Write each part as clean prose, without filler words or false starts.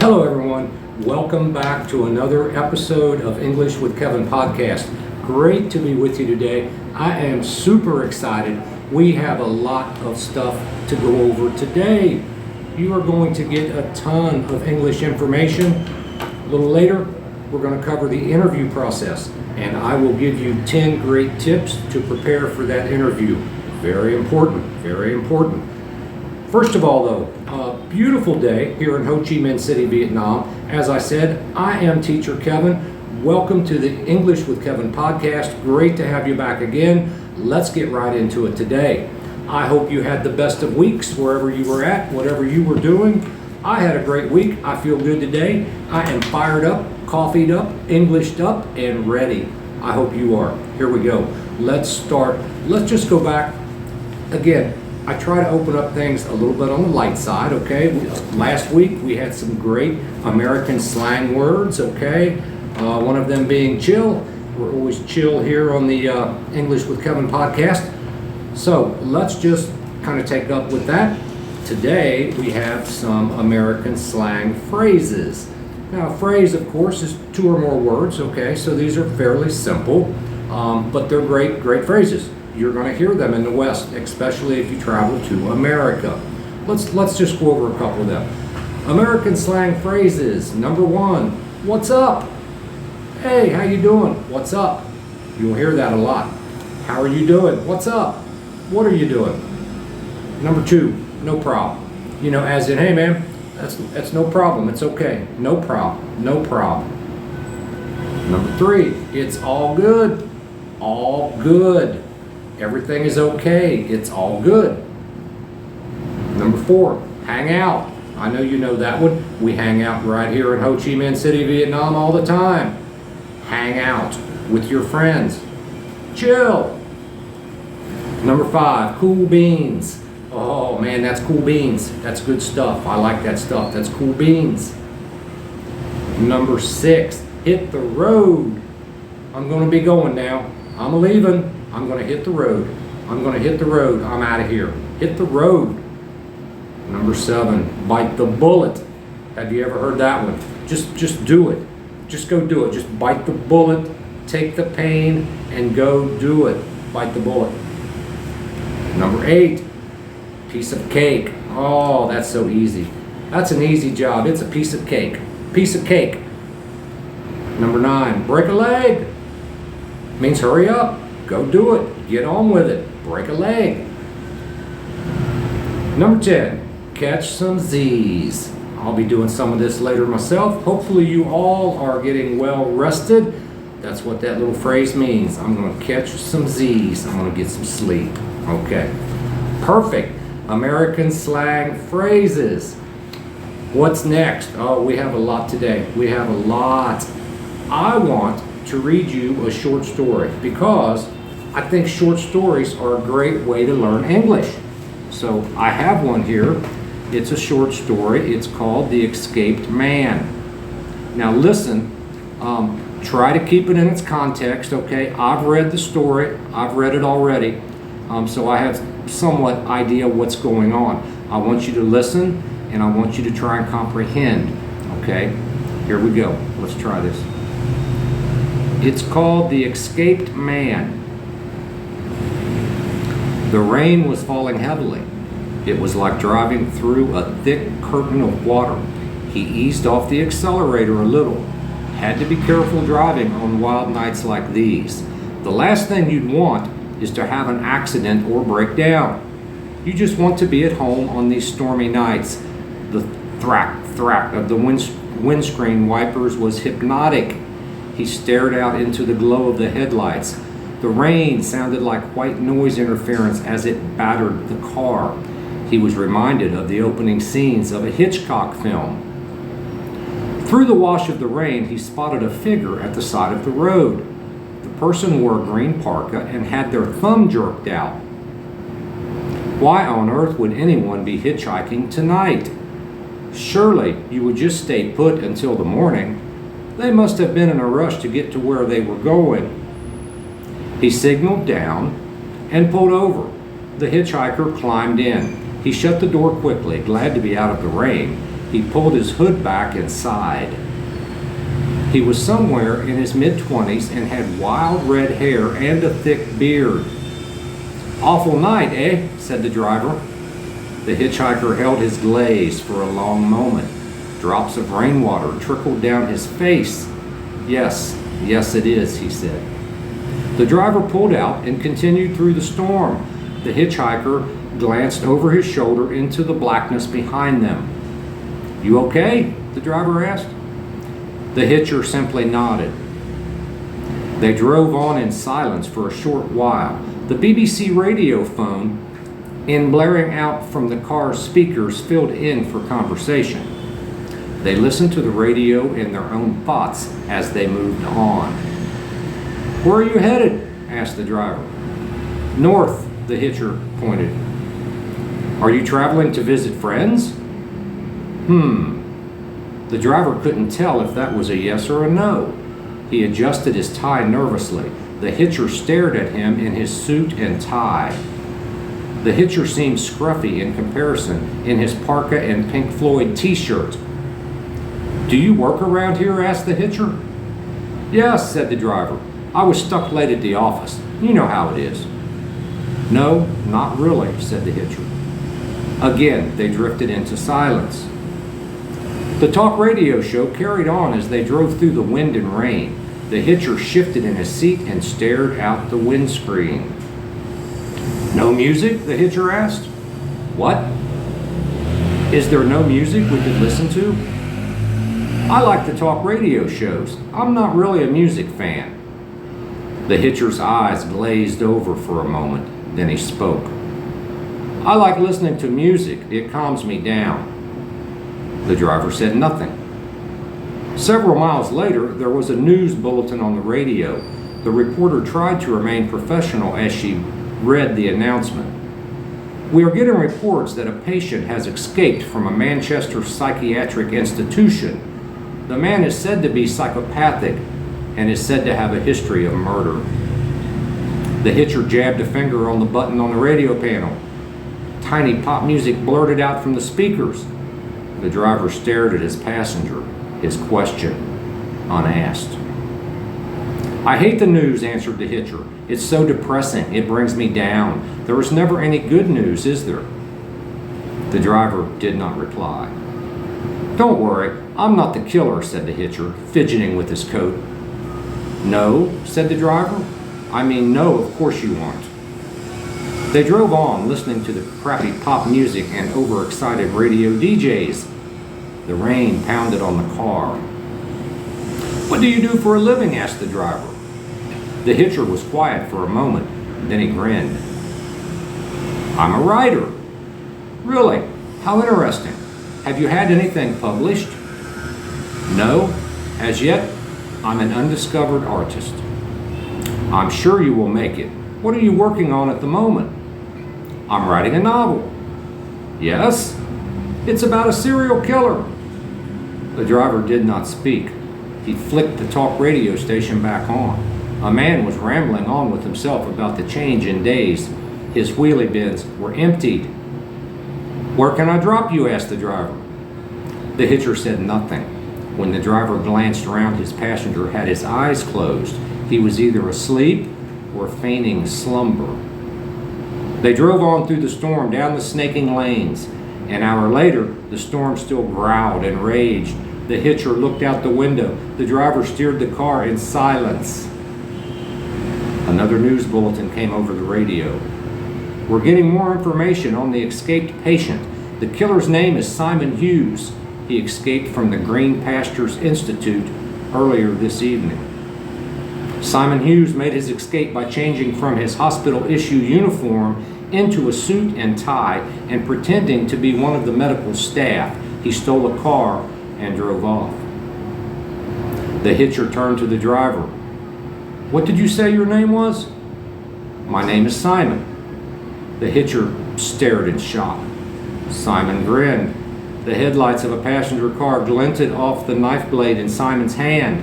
Hello everyone, welcome back to another episode of English with Kevin podcast. Great to be with you today. I am super excited. We have a lot of stuff to go over today. You are going to get a ton of English information. A little later, we're going to cover the interview process, and I will give you 10 great tips to prepare for that interview. Very important, very important. First of all though, a beautiful day here in Ho Chi Minh City, Vietnam. As I said, I am Teacher Kevin. Welcome to the English with Kevin podcast. Great to have you back again. Let's get right into it today. I hope you had the best of weeks wherever you were at, whatever you were doing. I had a great week. I feel good today. I am fired up, coffeeed up, Englished up, and ready. I hope you are. Here we go. Let's start. Let's just go back again. I try to open up things a little bit on the light side, okay? Last week we had some great American slang words, okay? One of them being chill. We're always chill here on the English with Kevin podcast. So let's just kind of take up with that. Today we have some American slang phrases. Now a phrase, of course, is two or more words, okay? So these are fairly simple, but they're great phrases. You're going to hear them in the West, especially if you travel to America. Let's just go over a couple of them. American slang phrases. Number one, what's up? Hey, how you doing? What's up? You'll hear that a lot. How are you doing? What's up? What are you doing? Number two, no problem. You know, as in, hey man, that's no problem. It's okay. No problem. No problem. Number three, it's all good. All good. Everything is okay. It's all good. Number four, hang out. I know you know that one. We hang out right here in Ho Chi Minh City, Vietnam all the time. Hang out with your friends. Chill. Number five, cool beans. Oh man, that's cool beans. That's good stuff. I like that stuff. That's cool beans. Number six, hit the road. I'm going to be going now. I'm leaving. I'm going to hit the road. I'm going to hit the road. I'm out of here. Hit the road. Number seven, bite the bullet. Have you ever heard that one? Just do it. Just go do it. Just bite the bullet, take the pain, and go do it. Bite the bullet. Number eight, piece of cake. Oh, that's so easy. That's an easy job. It's a piece of cake. Piece of cake. Number nine, break a leg. Means hurry up. Go do it. Get on with it. Break a leg. Number 10, catch some Z's. I'll be doing some of this later myself. Hopefully you all are getting well rested. That's what that little phrase means. I'm going to catch some Z's. I'm going to get some sleep. Okay. Perfect. American slang phrases. What's next? Oh, we have a lot today. We have a lot. I want to read you a short story because I think short stories are a great way to learn English. So I have one here. It's a short story. It's called The Escaped Man. Now listen, try to keep it in its context, okay? I've read the story. I've read it already. So I have somewhat idea what's going on. I want you to listen and I want you to try and comprehend, okay? Here we go. Let's try this. It's called The Escaped Man. The rain was falling heavily. It was like driving through a thick curtain of water. He eased off the accelerator a little. Had to be careful driving on wild nights like these. The last thing you'd want is to have an accident or break down. You just want to be at home on these stormy nights. The thrack of the windscreen wipers was hypnotic. He stared out into the glow of the headlights. The rain sounded like white noise interference as it battered the car. He was reminded of the opening scenes of a Hitchcock film. Through the wash of the rain, he spotted a figure at the side of the road. The person wore a green parka and had their thumb jerked out. Why on earth would anyone be hitchhiking tonight? Surely you would just stay put until the morning. They must have been in a rush to get to where they were going. He signaled down and pulled over. The hitchhiker climbed in. He shut the door quickly, glad to be out of the rain. He pulled his hood back and sighed. He was somewhere in his mid-20s and had wild red hair and a thick beard. "Awful night, eh?" said the driver. The hitchhiker held his glaze for a long moment. Drops of rainwater trickled down his face. Yes, it is," he said. The driver pulled out and continued through the storm. The hitchhiker glanced over his shoulder into the blackness behind them. "You okay?" the driver asked. The hitcher simply nodded. They drove on in silence for a short while. The BBC radio phone, in blaring out from the car's speakers, filled in for conversation. They listened to the radio in their own thoughts as they moved on. "Where are you headed?" asked the driver. "North," the hitcher pointed. "Are you traveling to visit friends?" The driver couldn't tell if that was a yes or a no. He adjusted his tie nervously. The hitcher stared at him in his suit and tie. The hitcher seemed scruffy in comparison in his parka and Pink Floyd t-shirt. "Do you work around here?" asked the hitcher. "Yes," said the driver. "I was stuck late at the office. You know how it is." "No, not really," said the hitcher. Again, they drifted into silence. The talk radio show carried on as they drove through the wind and rain. The hitcher shifted in his seat and stared out the windscreen. "No music?" the hitcher asked. "What? Is there no music we could listen to?" "I like to talk radio shows. I'm not really a music fan." The hitcher's eyes glazed over for a moment. Then he spoke. "I like listening to music. It calms me down." The driver said nothing. Several miles later, there was a news bulletin on the radio. The reporter tried to remain professional as she read the announcement. "We are getting reports that a patient has escaped from a Manchester psychiatric institution. The man is said to be psychopathic and is said to have a history of murder." The hitcher jabbed a finger on the button on the radio panel. Tiny pop music blurted out from the speakers. The driver stared at his passenger, his question unasked. "I hate the news," answered the hitcher. "It's so depressing. It brings me down. There is never any good news, is there?" The driver did not reply. "Don't worry, I'm not the killer," said the hitcher, fidgeting with his coat. "No," said the driver. "I mean, no, of course you aren't." They drove on, listening to the crappy pop music and overexcited radio DJs. The rain pounded on the car. "What do you do for a living?" asked the driver. The hitcher was quiet for a moment, then he grinned. "I'm a writer." "Really? How interesting. Have you had anything published?" "No. As yet, I'm an undiscovered artist." "I'm sure you will make it. What are you working on at the moment?" "I'm writing a novel." "Yes? It's about a serial killer." The driver did not speak. He flicked the talk radio station back on. A man was rambling on with himself about the change in days. His wheelie bins were emptied. "Where can I drop you?" asked the driver. The hitcher said nothing. When the driver glanced around, his passenger had his eyes closed. He was either asleep or feigning slumber. They drove on through the storm down the snaking lanes. An hour later, the storm still growled and raged. The hitcher looked out the window. The driver steered the car in silence. Another news bulletin came over the radio. "We're getting more information on the escaped patient. The killer's name is Simon Hughes. He escaped from the Green Pastures Institute earlier this evening." Simon Hughes made his escape by changing from his hospital-issue uniform into a suit and tie and pretending to be one of the medical staff. He stole a car and drove off. The hitcher turned to the driver. "What did you say your name was?" "My name is Simon." The hitcher stared in shock. Simon grinned. The headlights of a passenger car glinted off the knife blade in Simon's hand.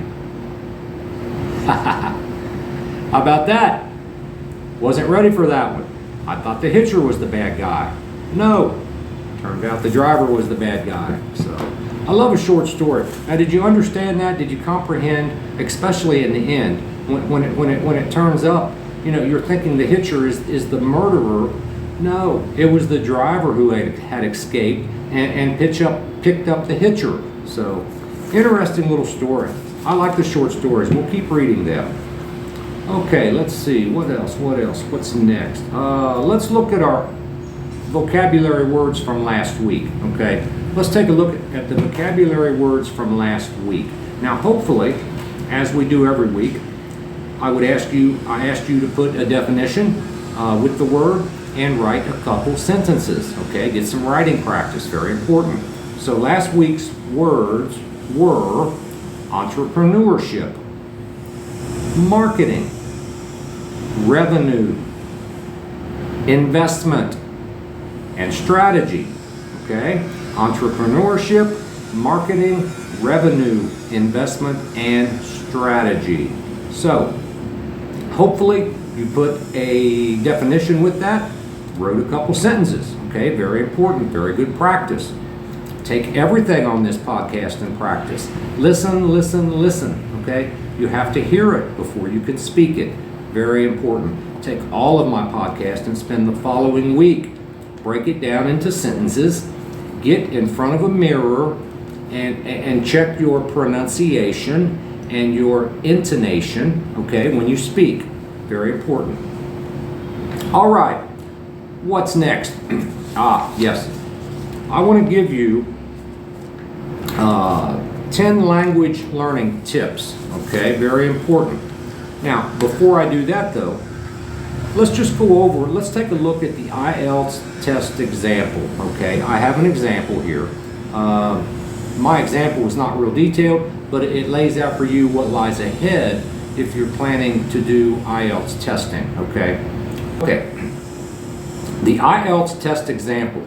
"How about that? Wasn't ready for that one. I thought the hitcher was the bad guy." "No, turned out the driver was the bad guy." So I love a short story. Now, did you understand that? Did you comprehend, especially in the end, when it turns up, you're thinking the hitcher is the murderer. No, it was the driver who had escaped and picked up the hitcher. So, interesting little story. I like the short stories. We'll keep reading them. Okay, let's see. What else? What's next? Let's look at our vocabulary words from last week. Okay, let's take a look at the vocabulary words from last week. Now, hopefully, as we do every week, I asked you to put a definition with the word and write a couple sentences. Okay, get some writing practice. Very important. So last week's words were entrepreneurship, marketing, revenue, investment, and strategy. Okay? Entrepreneurship, marketing, revenue, investment, and strategy. So, hopefully you put a definition with that, wrote a couple sentences. Okay? Very important, very good practice. Take everything on this podcast and practice. Listen, okay? You have to hear it before you can speak it. Very important. Take all of my podcast and spend the following week. Break it down into sentences. Get in front of a mirror and check your pronunciation and your intonation, okay, when you speak. Very important. All right. What's next? Yes. I want to give you 10 language learning tips, okay? Very important. Now, before I do that though, let's take a look at the IELTS test example, okay? I have an example here. My example is not real detailed, but it lays out for you what lies ahead if you're planning to do IELTS testing, okay? Okay, the IELTS test example.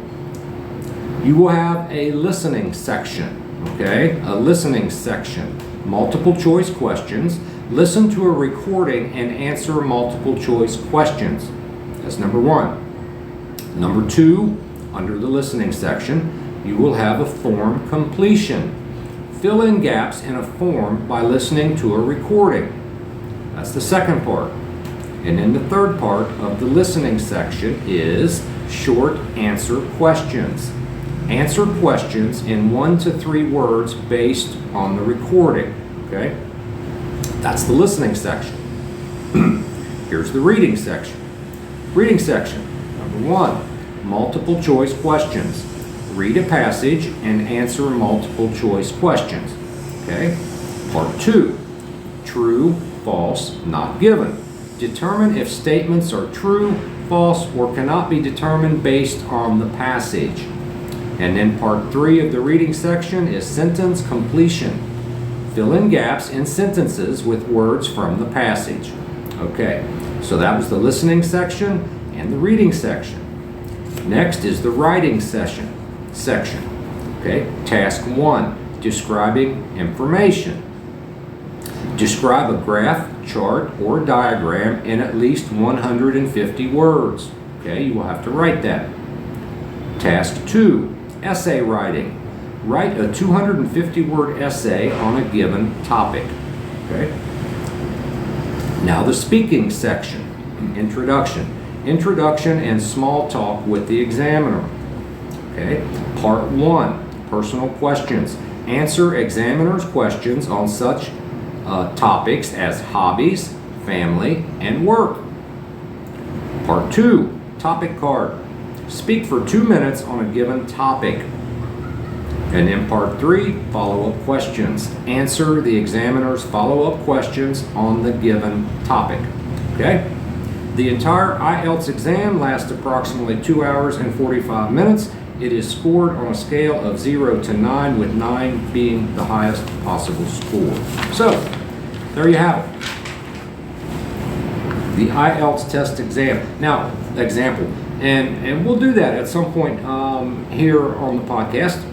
You will have a listening section, okay? A listening section. Multiple choice questions. Listen to a recording and answer multiple choice questions. That's number one. Number two, under the listening section, you will have a form completion. Fill in gaps in a form by listening to a recording. That's the second part. And then the third part of the listening section is short answer questions. Answer questions in 1 to 3 words based on the recording, okay? That's the listening section. Here's the reading section. Reading section, number 1, multiple choice questions. Read a passage and answer multiple choice questions, okay? Part 2, true, false, not given. Determine if statements are true, false, or cannot be determined based on the passage. And then part 3 of the reading section is sentence completion. Fill in gaps in sentences with words from the passage. Okay, so that was the listening section and the reading section. Next is the writing section. Okay, task 1, describing information. Describe a graph, chart, or diagram in at least 150 words. Okay, you will have to write that. Task 2, essay writing. Write a 250-word essay on a given topic. Okay. Now the speaking section. Introduction. Introduction and small talk with the examiner. Okay. Part 1, personal questions. Answer examiner's questions on such topics as hobbies, family, and work. Part 2, topic card. Speak for 2 minutes on a given topic. And then part 3, follow-up questions. Answer the examiner's follow-up questions on the given topic. Okay? The entire IELTS exam lasts approximately 2 hours and 45 minutes. It is scored on a scale of 0 to 9, with 9 being the highest possible score. So, there you have it. The IELTS test exam. Now, example. And we'll do that at some point here on the podcast.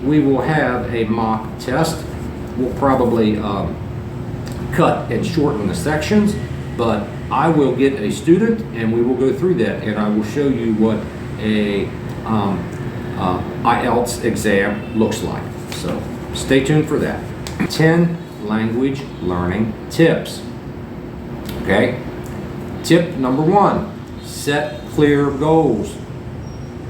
We will have a mock test. We'll probably cut and shorten the sections, but I will get a student and we will go through that, and I will show you what a IELTS exam looks like. So stay tuned for that. 10 language learning tips. Okay? Tip number 1, set clear goals.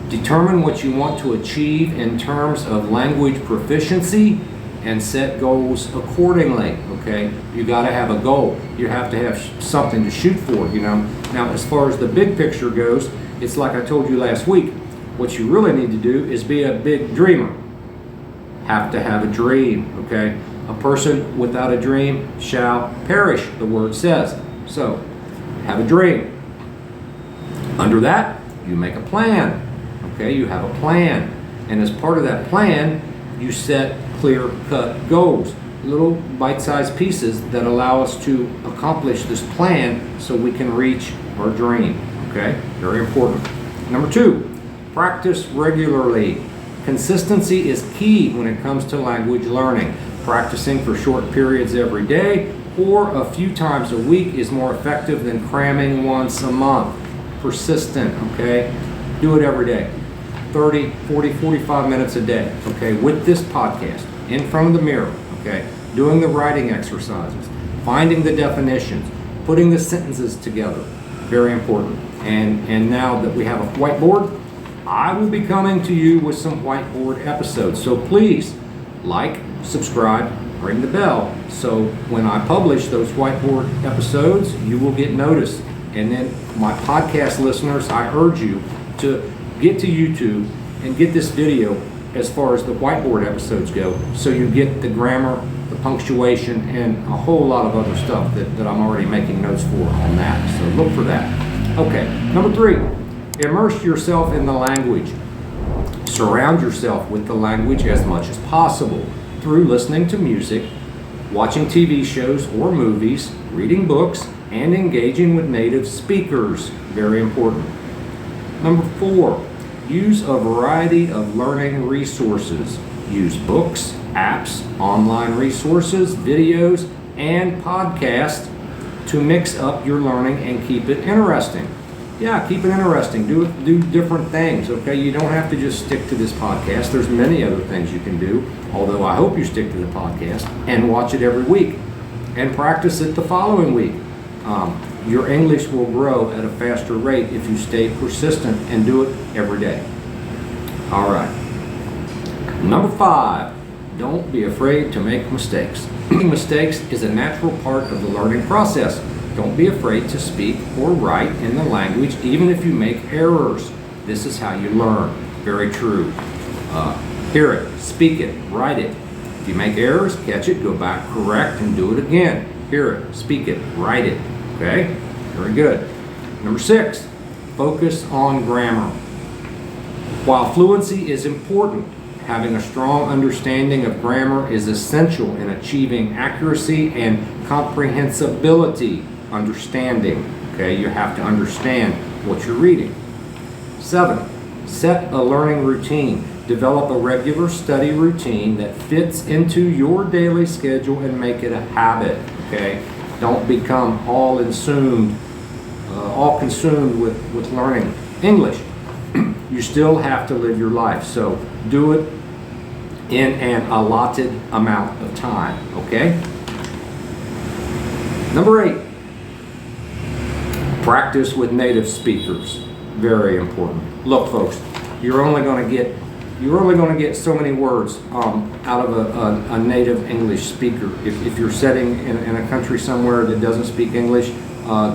Determine what you want to achieve in terms of language proficiency and set goals accordingly. Okay? You got to have a goal. You have to have something to shoot for, you know. Now, as far as the big picture goes, it's like I told you last week. What you really need to do is be a big dreamer. Have to have a dream, okay? A person without a dream shall perish, the word says. So, have a dream. Under that, you make a plan. Okay, you have a plan. And as part of that plan, you set clear-cut goals. Little bite-sized pieces that allow us to accomplish this plan so we can reach our dream. Okay, very important. Number 2, practice regularly. Consistency is key when it comes to language learning. Practicing for short periods every day or a few times a week is more effective than cramming once a month. Persistent, okay? Do it every day. 30, 40, 45 minutes a day, okay? With this podcast, in front of the mirror, okay? Doing the writing exercises, finding the definitions, putting the sentences together. Very important. And now that we have a whiteboard, I will be coming to you with some whiteboard episodes. So please like, subscribe, ring the bell. So when I publish those whiteboard episodes, you will get notice. And then my podcast listeners, I urge you to get to YouTube and get this video as far as the whiteboard episodes go. So you get the grammar, the punctuation, and a whole lot of other stuff that I'm already making notes for on that. So look for that. Okay, number 3. Immerse yourself in the language. Surround yourself with the language as much as possible through listening to music, watching TV shows or movies, reading books, and engaging with native speakers. Very important. Number 4, use a variety of learning resources. Use books, apps, online resources, videos, and podcasts to mix up your learning and keep it interesting. Yeah, keep it interesting. Do different things, okay? You don't have to just stick to this podcast. There's many other things you can do, although I hope you stick to the podcast and watch it every week and practice it the following week. Your English will grow at a faster rate if you stay persistent and do it every day. All right. Number 5, don't be afraid to make mistakes. Making mistakes is a natural part of the learning process. Don't be afraid to speak or write in the language, even if you make errors. This is how you learn. Very true. Hear it, speak it, write it. If you make errors, catch it, go back, correct, and do it again. Hear it, speak it, write it. Okay? Very good. Number 6, focus on grammar. While fluency is important, having a strong understanding of grammar is essential in achieving accuracy and comprehensibility. Understanding. Okay? You have to understand what you're reading. 7, set a learning routine. Develop a regular study routine that fits into your daily schedule and make it a habit. Okay? Don't become all consumed with learning English. You still have to live your life. So do it in an allotted amount of time. Okay? Number 8, practice with native speakers. Very important. Look, folks, you're only going to get so many words out of a native English speaker. If you're sitting in a country somewhere that doesn't speak English,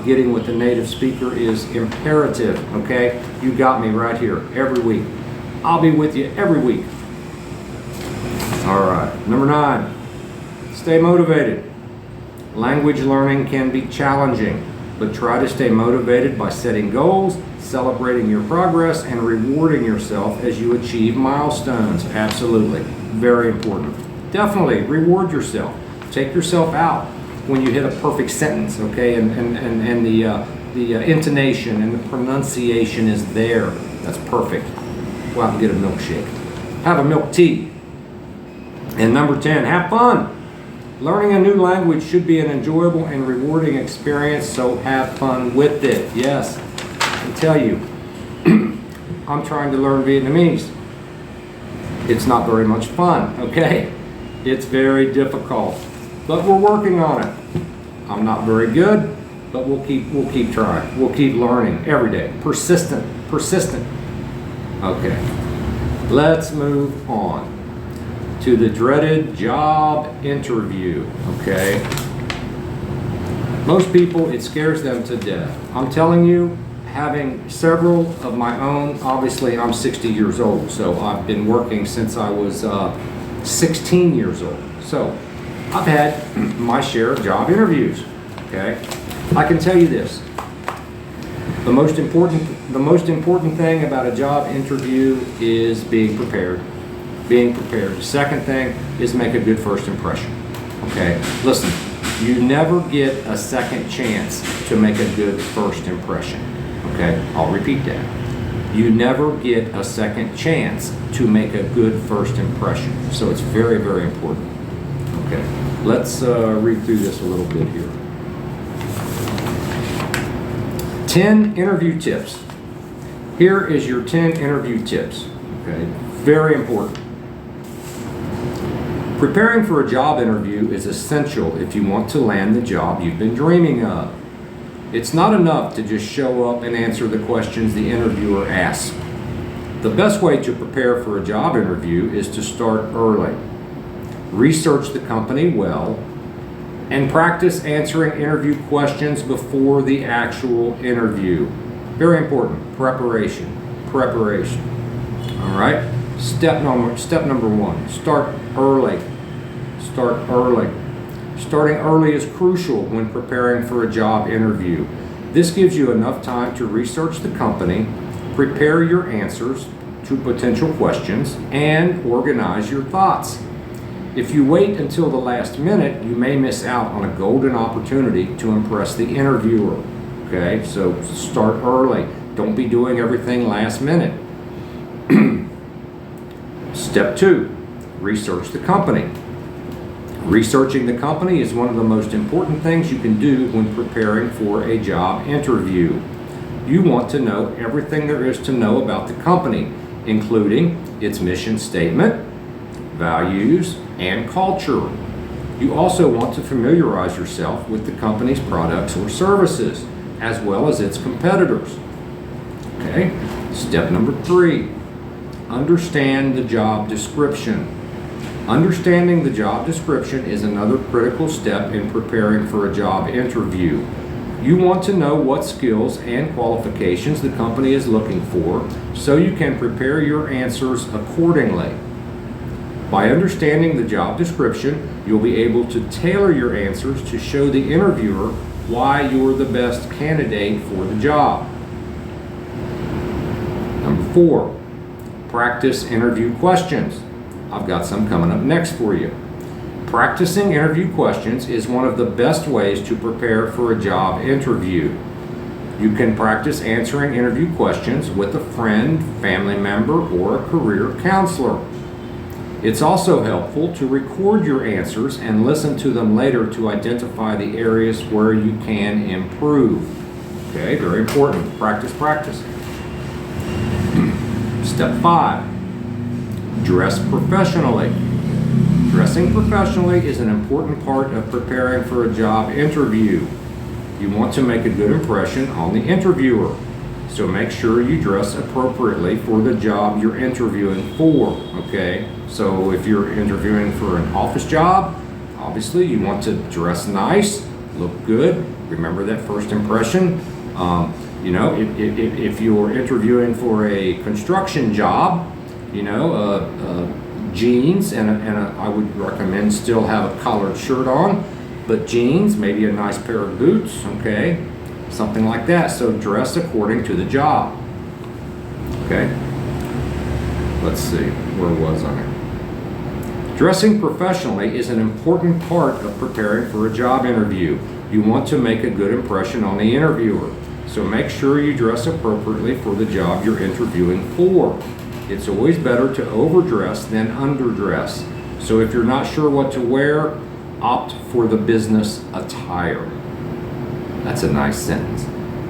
getting with a native speaker is imperative, okay? You got me right here every week. I'll be with you every week. All right, number 9, stay motivated. Language learning can be challenging, but try to stay motivated by setting goals, celebrating your progress, and rewarding yourself as you achieve milestones. Absolutely. Very important. Definitely reward yourself. Take yourself out when you hit a perfect sentence, okay? And the intonation and the pronunciation is there. That's perfect. Go out and get a milkshake. Have a milk tea. And number 10, have fun. Learning a new language should be an enjoyable and rewarding experience, so have fun with it. Yes, I tell you, I'm trying to learn Vietnamese. It's not very much fun, okay? It's very difficult, but we're working on it. I'm not very good, but we'll keep trying. We'll keep learning every day. Persistent. Okay, let's move on to the dreaded job interview, okay? Most people, it scares them to death. I'm telling you, having several of my own, obviously I'm 60 years old, so I've been working since I was 16 years old. So I've had my share of job interviews, okay? I can tell you this, the most important thing about a job interview is being prepared. The second thing is make a good first impression, okay? Listen, you never get a second chance to make a good first impression, okay? I'll repeat that. You never get a second chance to make a good first impression. So it's very, very important. Okay, let's read through this a little bit here. 10 interview tips. Here is your 10 interview tips. Okay, very important. Preparing for a job interview is essential if you want to land the job you've been dreaming of. It's not enough to just show up and answer the questions the interviewer asks. The best way to prepare for a job interview is to start early. Research the company well and practice answering interview questions before the actual interview. Very important, preparation. All right, step number one, start early. Starting early is crucial when preparing for a job interview. This gives you enough time to research the company, prepare your answers to potential questions, and organize your thoughts. If you wait until the last minute, you may miss out on a golden opportunity to impress the interviewer. Okay, so start early. Don't be doing everything last minute. Step 2, research the company. Researching the company is one of the most important things you can do when preparing for a job interview. You want to know everything there is to know about the company, including its mission statement, values, and culture. You also want to familiarize yourself with the company's products or services, as well as its competitors. Okay, step number 3, understand the job description. Understanding the job description is another critical step in preparing for a job interview. You want to know what skills and qualifications the company is looking for so you can prepare your answers accordingly. By understanding the job description, you'll be able to tailor your answers to show the interviewer why you're the best candidate for the job. Number 4, practice interview questions. I've got some coming up next for you. Practicing interview questions is one of the best ways to prepare for a job interview. You can practice answering interview questions with a friend, family member, or a career counselor. It's also helpful to record your answers and listen to them later to identify the areas where you can improve. Okay, very important. Practice. Step 5. Dress professionally. Dressing professionally is an important part of preparing for a job interview. You want to make a good impression on the interviewer, so make sure you dress appropriately for the job you're interviewing for, okay? So if you're interviewing for an office job, obviously you want to dress nice, look good, remember that first impression. If you're interviewing for a construction job, jeans and I would recommend still have a collared shirt on, but jeans, maybe a nice pair of boots, okay, something like that. So dress according to the job. Okay, let's see, where was I? Dressing professionally is an important part of preparing for a job interview. You want to make a good impression on the interviewer, so make sure you dress appropriately for the job you're interviewing for. It's always better to overdress than underdress. So if you're not sure what to wear, opt for the business attire. That's a nice sentence.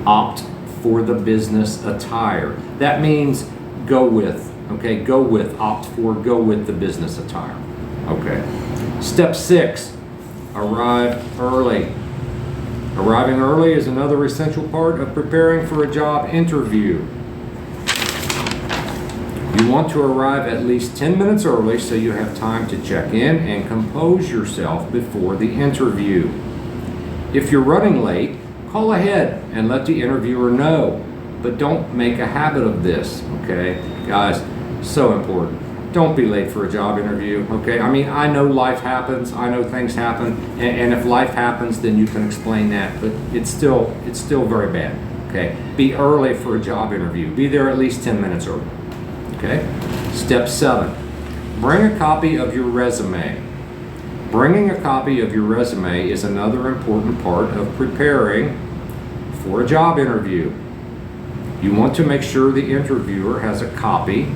Opt for the business attire. That means go with, Okay, opt for, go with the business attire. Okay. Step 6, arrive early. Arriving early is another essential part of preparing for a job interview. You want to arrive at least 10 minutes early so you have time to check in and compose yourself before the interview. If you're running late, call ahead and let the interviewer know, but don't make a habit of this, okay? Guys, so important. Don't be late for a job interview, okay? I mean, I know life happens, I know things happen, and if life happens, then you can explain that, but it's still very bad, okay? Be early for a job interview. Be there at least 10 minutes early, okay? Step 7, bring a copy of your resume. Bringing a copy of your resume is another important part of preparing for a job interview. You want to make sure the interviewer has a copy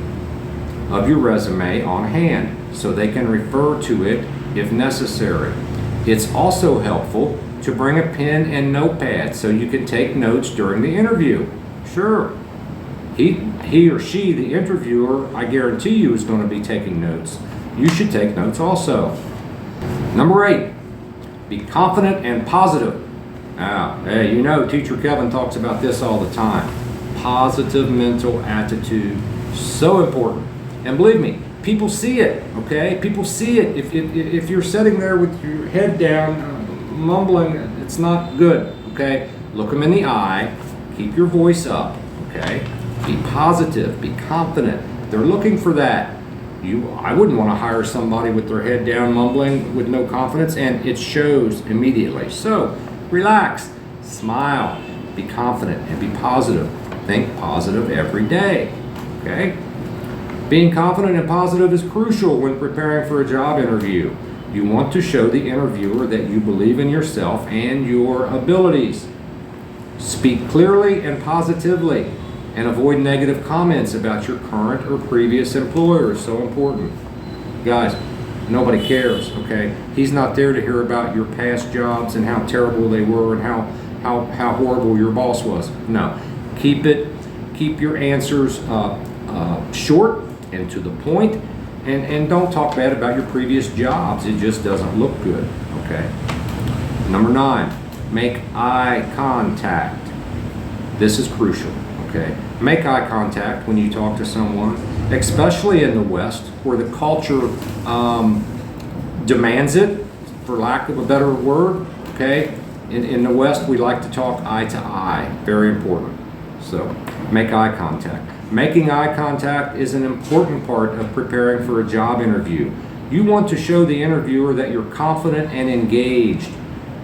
of your resume on hand so they can refer to it if necessary. It's also helpful to bring a pen and notepad so you can take notes during the interview. Sure, he or she, the interviewer, I guarantee you, is going to be taking notes. You should take notes also. Number 8, be confident and positive. Hey, you know, Teacher Kevin talks about this all the time. Positive mental attitude, so important. And believe me, people see it, okay? People see it. If you're sitting there with your head down, mumbling, it's not good, okay? Look them in the eye, keep your voice up, okay? Be positive, be confident. They're looking for that. I wouldn't want to hire somebody with their head down, mumbling, with no confidence, and it shows immediately. So, relax, smile, be confident, and be positive. Think positive every day, okay? Being confident and positive is crucial when preparing for a job interview. You want to show the interviewer that you believe in yourself and your abilities. Speak clearly and positively, and avoid negative comments about your current or previous employer. So important. Guys, nobody cares, okay? He's not there to hear about your past jobs and how terrible they were and how horrible your boss was. No. Keep your answers short and to the point, and don't talk bad about your previous jobs. It just doesn't look good, okay? Number 9, make eye contact. This is crucial, okay? Make eye contact when you talk to someone, especially in the West, where the culture demands it, for lack of a better word, okay? In the West, we like to talk eye to eye, very important. So, make eye contact. Making eye contact is an important part of preparing for a job interview. You want to show the interviewer that you're confident and engaged.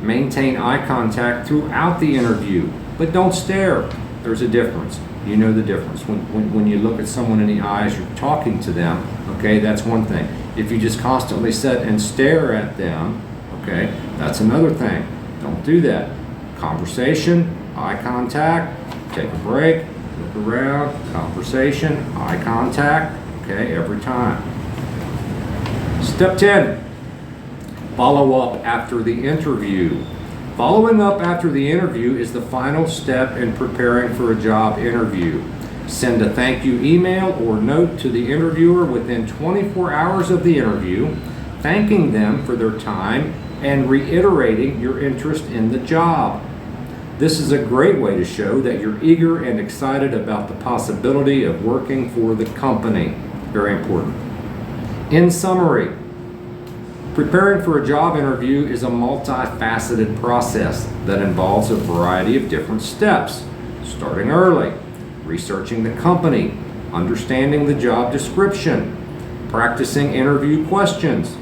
Maintain eye contact throughout the interview, but don't stare. There's a difference. You know the difference. When you look at someone in the eyes, you're talking to them, okay, that's one thing. If you just constantly sit and stare at them, okay, that's another thing. Don't do that. Conversation, eye contact, take a break, look around, conversation, eye contact, okay, every time. Step 10, follow up after the interview. Following up after the interview is the final step in preparing for a job interview. Send a thank you email or note to the interviewer within 24 hours of the interview, thanking them for their time and reiterating your interest in the job. This is a great way to show that you're eager and excited about the possibility of working for the company. Very important. In summary, preparing for a job interview is a multifaceted process that involves a variety of different steps. Starting early, researching the company, understanding the job description, practicing interview questions,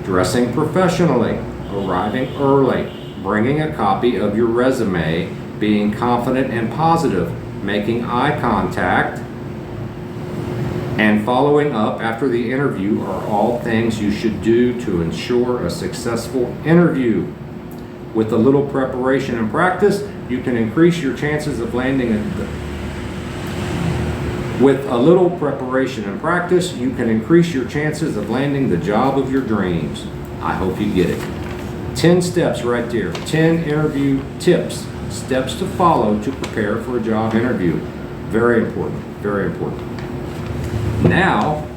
dressing professionally, arriving early, bringing a copy of your resume, being confident and positive, making eye contact, and following up after the interview are all things you should do to ensure a successful interview. With a little preparation and practice, you can increase your chances of landing the job of your dreams. I hope you get it. 10 steps right there. 10 interview tips, steps to follow to prepare for a job interview. Very important, very important. Now,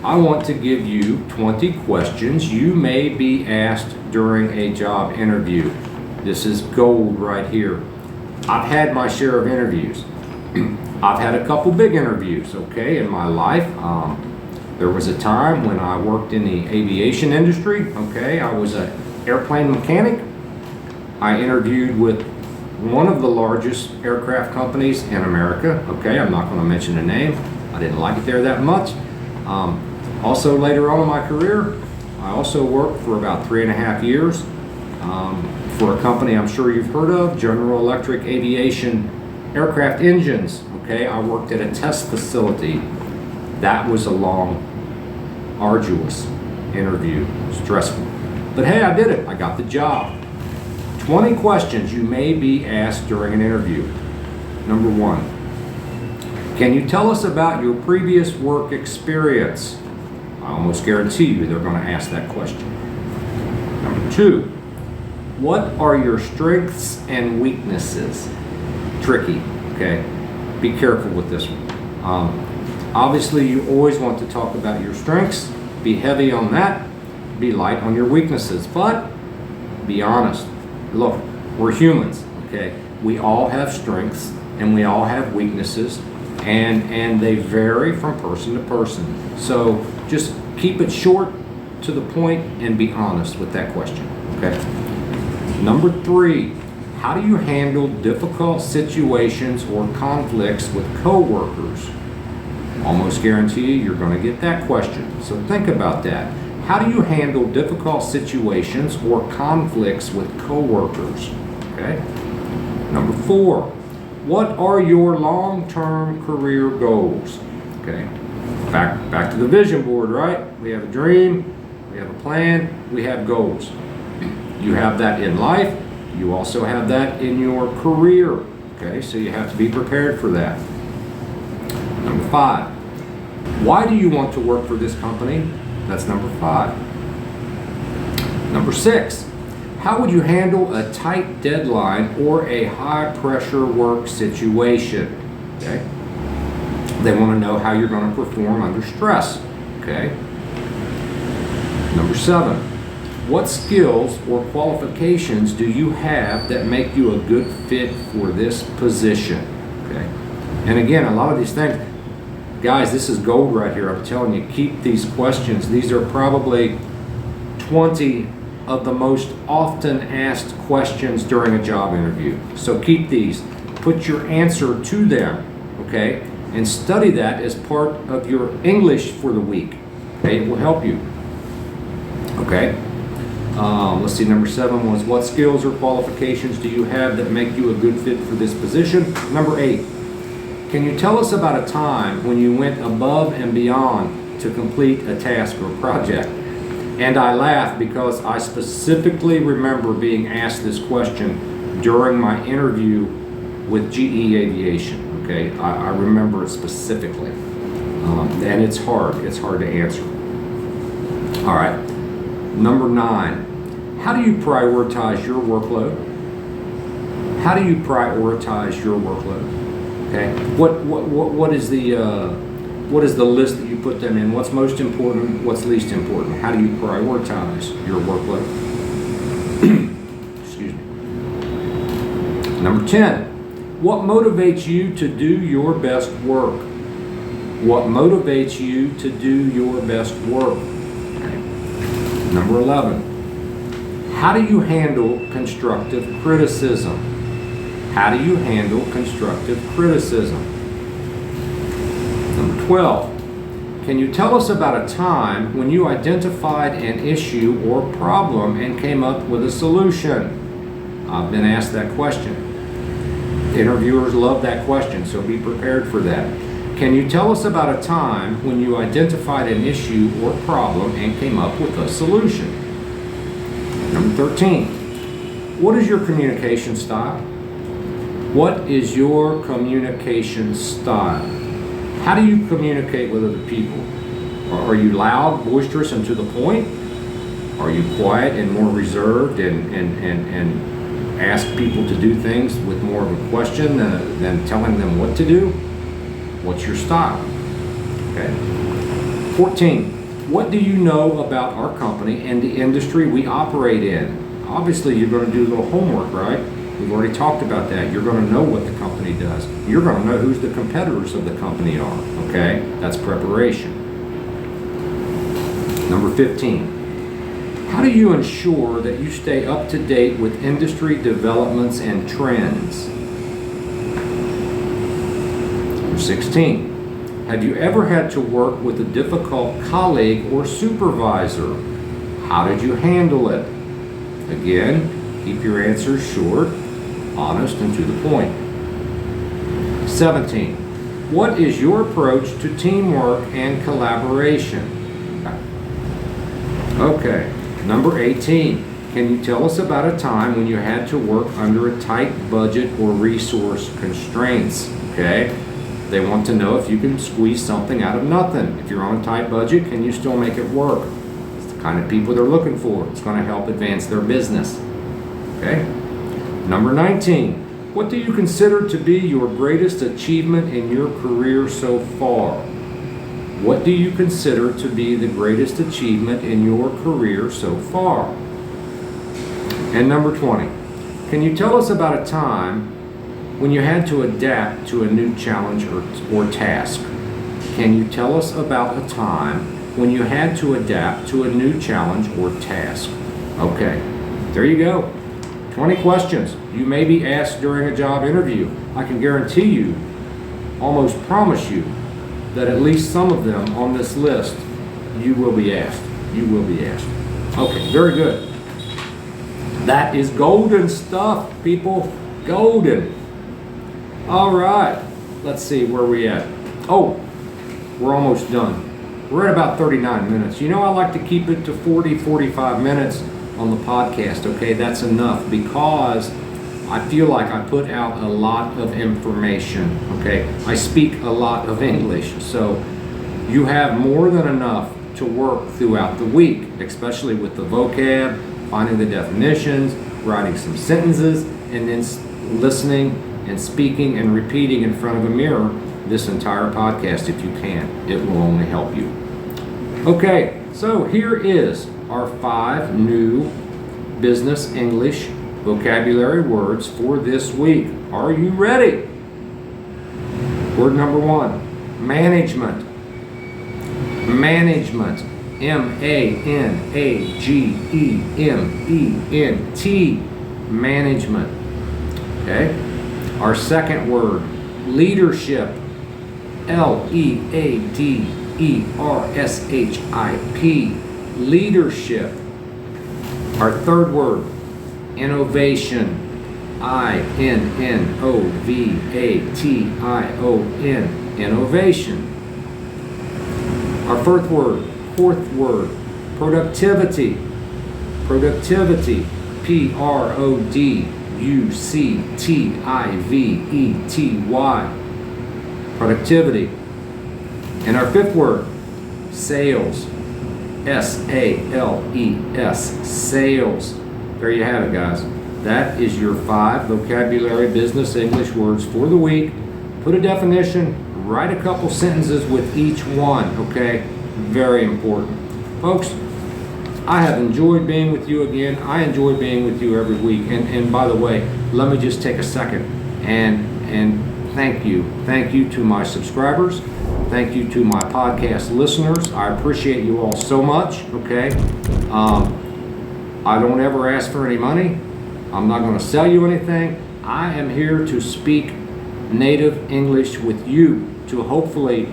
I want to give you 20 questions you may be asked during a job interview. This is gold right here. I've had my share of interviews. I've had a couple big interviews, okay, in my life. There was a time when I worked in the aviation industry, okay. I was an airplane mechanic. I interviewed with one of the largest aircraft companies in America, okay. I'm not going to mention the name. I didn't like it there that much. Also, later on in my career, I also worked for about 3.5 years for a company I'm sure you've heard of, General Electric Aviation Aircraft Engines. Okay, I worked at a test facility. That was a long, arduous interview, stressful. But hey, I did it. I got the job. 20 questions you may be asked during an interview. Number 1, can you tell us about your previous work experience? I almost guarantee you they're going to ask that question. Number 2, what are your strengths and weaknesses? Tricky, okay? Be careful with this one. Obviously, you always want to talk about your strengths. Be heavy on that. Be light on your weaknesses. But be honest. Look, we're humans, okay? We all have strengths and we all have weaknesses, and they vary from person to person. So just keep it short, to the point, and be honest with that question, okay? Number 3, how do you handle difficult situations or conflicts with coworkers? Almost guarantee you're going to get that question. So think about that. How do you handle difficult situations or conflicts with coworkers? Okay. Number 4, what are your long-term career goals? Okay. Back to the vision board, right? We have a dream, we have a plan, we have goals. You have that in life. You also have that in your career. Okay, so you have to be prepared for that. Number 5, why do you want to work for this company? That's number 5. Number 6, how would you handle a tight deadline or a high pressure work situation? Okay. They want to know how you're going to perform under stress. Okay. Number 7, what skills or qualifications do you have that make you a good fit for this position? Okay. And again, a lot of these things, guys, this is gold right here. I'm telling you, keep these questions. These are probably 20 of the most often asked questions during a job interview. So keep these. Put your answer to them, okay? And study that as part of your English for the week. Okay, it will help you. Okay. Let's see, number 7 was, what skills or qualifications do you have that make you a good fit for this position? Number 8, can you tell us about a time when you went above and beyond to complete a task or project? And I laugh because I specifically remember being asked this question during my interview with GE Aviation. Okay, I remember it specifically. And it's hard to answer. All right, number 9, how do you prioritize your workload? How do you prioritize your workload? Okay, what is the list that you put them in? What's most important? What's least important? How do you prioritize your workload? Excuse me. Number 10, what motivates you to do your best work? What motivates you to do your best work? Okay. Number 11, how do you handle constructive criticism? How do you handle constructive criticism? Number 12, can you tell us about a time when you identified an issue or problem and came up with a solution? I've been asked that question. Interviewers love that question, so be prepared for that. Can you tell us about a time when you identified an issue or problem and came up with a solution? Number 13, what is your communication style? What is your communication style? How do you communicate with other people? Are you loud, boisterous, and to the point? Are you quiet and more reserved and ask people to do things with more of a question than telling them what to do? What's your style? Okay. 14. What do you know about our company and the industry we operate in? Obviously, you're going to do a little homework, right? We've already talked about that. You're going to know what the company does. You're going to know who's the competitors of the company are, okay? That's preparation. Number 15. How do you ensure that you stay up to date with industry developments and trends? Number 16. Have you ever had to work with a difficult colleague or supervisor? How did you handle it? Again, keep your answers short, honest, and to the point. 17. What is your approach to teamwork and collaboration? Okay. Number 18. Can you tell us about a time when you had to work under a tight budget or resource constraints? Okay. They want to know if you can squeeze something out of nothing. If you're on a tight budget, can you still make it work? It's the kind of people they're looking for. It's going to help advance their business. Okay. Number 19. What do you consider to be your greatest achievement in your career so far? What do you consider to be the greatest achievement in your career so far? And number 20. Can you tell us about a time when you had to adapt to a new challenge or task? Can you tell us about a time when you had to adapt to a new challenge or task? Okay, there you go. 20 questions. You may be asked during a job interview. I can guarantee you, almost promise you, that at least some of them on this list you will be asked. You will be asked. Okay, very good. That is golden stuff, people. Golden. All right, let's see where we at. Oh, we're almost done. We're at about 39 minutes. You know, I like to keep it to 40, 45 minutes on the podcast, okay? That's enough because I feel like I put out a lot of information, okay? I speak a lot of English, so you have more than enough to work throughout the week, especially with the vocab, finding the definitions, writing some sentences, and then listening and speaking and repeating in front of a mirror this entire podcast if you can. It will only help you. Okay, so here is our 5 new business English vocabulary words for this week. Are you ready? Word number 1, management. Management. M-A-N-A-G-E-M-E-N-T. Management. Okay? Our second word, leadership. L-E-A-D-E-R-S-H-I-P. Leadership. Our third word, innovation. I-N-N-O-V-A-T-I-O-N. Innovation. Our fourth word, productivity. Productivity. P-R-O-D-U-C-T-I-V-E-T-Y. Productivity. And our fifth word, sales. S-A-L-E-S. Sales. There you have it, guys. That is your 5 vocabulary business English words for the week. Put a definition, write a couple sentences with each one, okay? Very important. Folks, I have enjoyed being with you again. I enjoy being with you every week. And by the way, let me just take a second and thank you. Thank you to my subscribers. Thank you to my podcast listeners. I appreciate you all so much, okay? I don't ever ask for any money. I'm not going to sell you anything. I am here to speak native English with you to hopefully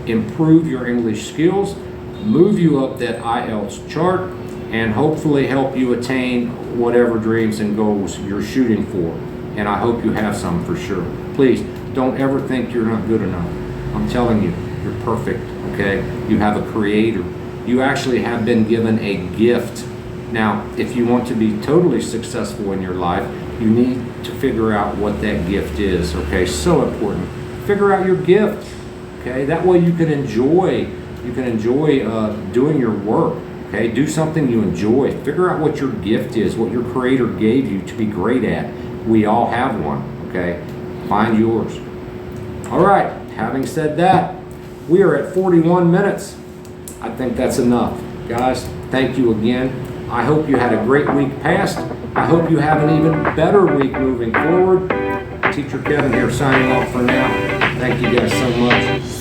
improve your English skills, move you up that IELTS chart, and hopefully help you attain whatever dreams and goals you're shooting for. And I hope you have some for sure. Please, don't ever think you're not good enough. I'm telling you, you're perfect, okay? You have a creator. You actually have been given a gift. Now, if you want to be totally successful in your life, you need to figure out what that gift is, okay? So important. Figure out your gift, okay? That way you can enjoy doing your work, okay? Do something you enjoy. Figure out what your gift is, what your creator gave you to be great at. We all have one, okay? Find yours. All right, having said that, We are at 41 minutes. I think that's enough. Guys, thank you again. I hope you had a great week past. I hope you have an even better week moving forward. Teacher Kevin here signing off for now. Thank you guys so much.